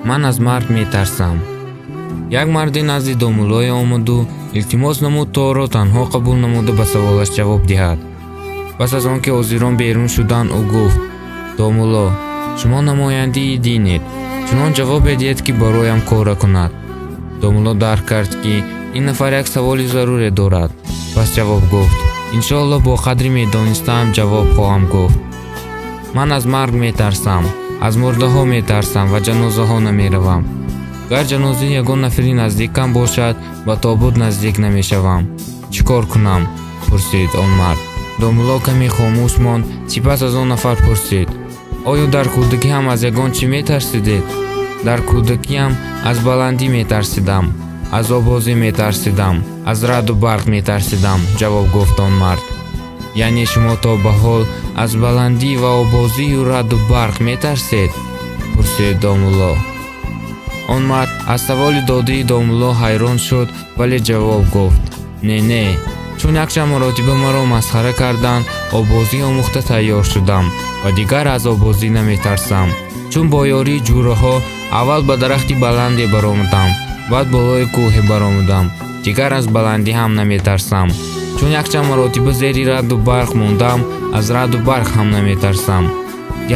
ман аз марг метарсам. Як марди назди домуллои омаду илтимос намуд торо танҳо қабул намуда ба саволаш ҷавоб диҳад. пас аз он ки ҳозирон берун шуданд ӯ гуфт: домулло, шумо намояндии динед, чунон ҷавобе диҳед ки бароям кора кунад. домулло дарк кард ки ин нафар як саволи заруре дорад. пас ҷавоб гуфт: иншоалло бо қадри медонистаам ҷавоб хоҳам гуфт. ман аз марг метарсам, аз мурдаҳо метарсам ва ҷанозаҳо намеравам. гар ҷанозаи ягон нафари наздикам бошад, ба тобут наздик намешавам. чӣ кор кунам? пурсид он мард. домулло каме хомӯш монд, сипас аз он нафар пурсид: оё дар кӯдагиам аз ягон чӣ метарсидед? дар кӯдагиам аз баландӣ метарсидам, аз обозӣ метарсидам, аз раъду барқ метарсидам, ҷавоб гуфт он мард. яъне шумо то ба ҳол аз баландӣ ва обозию раъду барқ метарсед? пурсид домулло. он мард аз саволи додии домулло ҳайрон шуд, вале ҷавоб гуфт: не, чун якчанд маротиба маро масхара карданд, обозӣ омӯхта тайёр шудам ва дигар аз обозӣ наметарсам. чун бо ёрии ҷураҳо аввал ба дарахти баланде баромадам, баъд болои кӯҳе баромадам, дигар аз баландӣ ҳам наметарсам. чун якчанд маротиба зери раъду барқ мондам, аз раъду барқ ҳам наметарсам.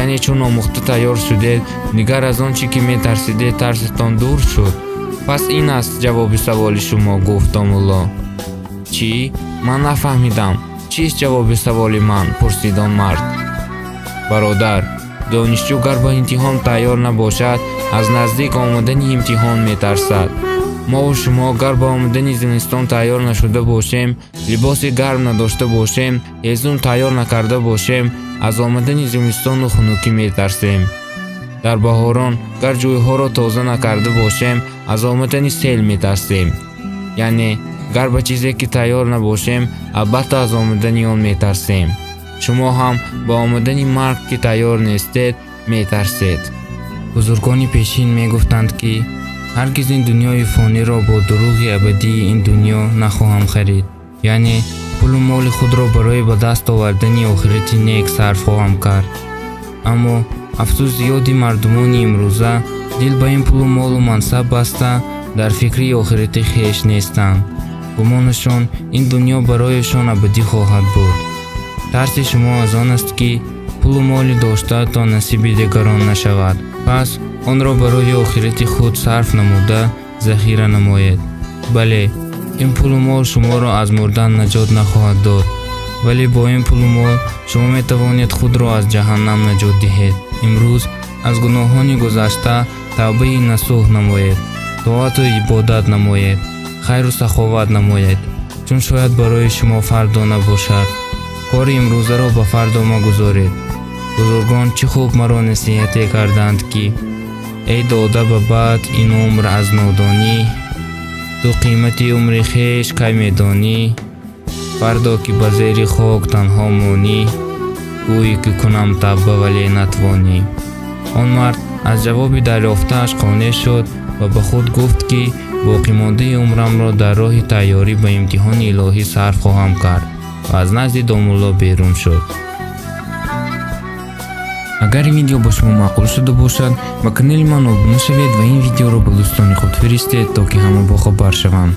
яъне чун омӯхта тайёр шудед, дигар аз он чӣ ки метарсидед тарсатон дур шуд. пас ин аст ҷавоби саволи шумо, гуфт домулло. чӣ? ман нафаҳмидам. чист ҷавоби саволи ман? пурсид он мард. бародар, донишҷӯ гар ба имтиҳон тайёр набошад, аз наздик омадани имтиҳон метарсад. мову шумо гар ба омадани зимистон тайёр нашуда бошем, либоси гарм надошта бошем, ҳезум тайёр накарда бошем, аз омадани зимистону хунукӣ метарсем. дар баҳорон гар ҷойҳоро тоза накарда бошем, аз омадани сел метарсем. яъне гар ба чизе ки тайёр набошем, албатта аз омадани он метарсем. шумо ҳам ба омадани марг ки тайёр нестед, метарсед. бузургони пешин мегуфтанд ки ҳаргиз ин дунёи фониро бо дуруғи абадии ин дунё нахоҳам харид. яъне пулу моли худро барои ба даст овардани охирати нек сарф хоҳам кард. аммо афсӯс, зиёди мардумони имрӯза дил ба ин пулу молу мансаб баста дар фикри охирати хеш нестанд. гумонашон ин дунё барояшон абадӣ хоҳад буд. тарси шумо аз он аст ки пулу моли доштаатон насиби дигарон нашавад. пас онро барои охирати худ сарф намуда захира намоед. бале, ин пулу мол шуморо аз мурдан наҷот нахоҳад дод, вале бо ин пулу мол шумо метавонед худро аз ҷаҳаннам наҷот диҳед. имрӯз аз гуноҳони гузашта тавбаи насӯҳ намоед, тоату ибодат намоед, хайру саховат намоед, чун шояд барои шумо фардо набошад. кори имрӯзаро ба фардо магузоред. бузургон чӣ хуб маро насиҳате карданд ки эй дода ба баъд ин умр аз нодонӣ, ту қимати умри хеш кай медонӣ, фардо ки ба зери хок танҳо монӣ, гӯӣ ки кунам тавба вале натвонӣ. он мард аз ҷавоби дарёфтааш қонеъ шуд ва ба худ гуфт ки боқимондаи умрамро дар роҳи тайёрӣ ба имтиҳони илоҳӣ сарф хоҳам кард ва аз назди домулло берун шуд. агар ин видео ба шумо маъқул шуда бошад, ба канали ман обуна шавед ва ин видеоро ба дӯстони худ фиристед, то ки ҳама бохабар шаванд.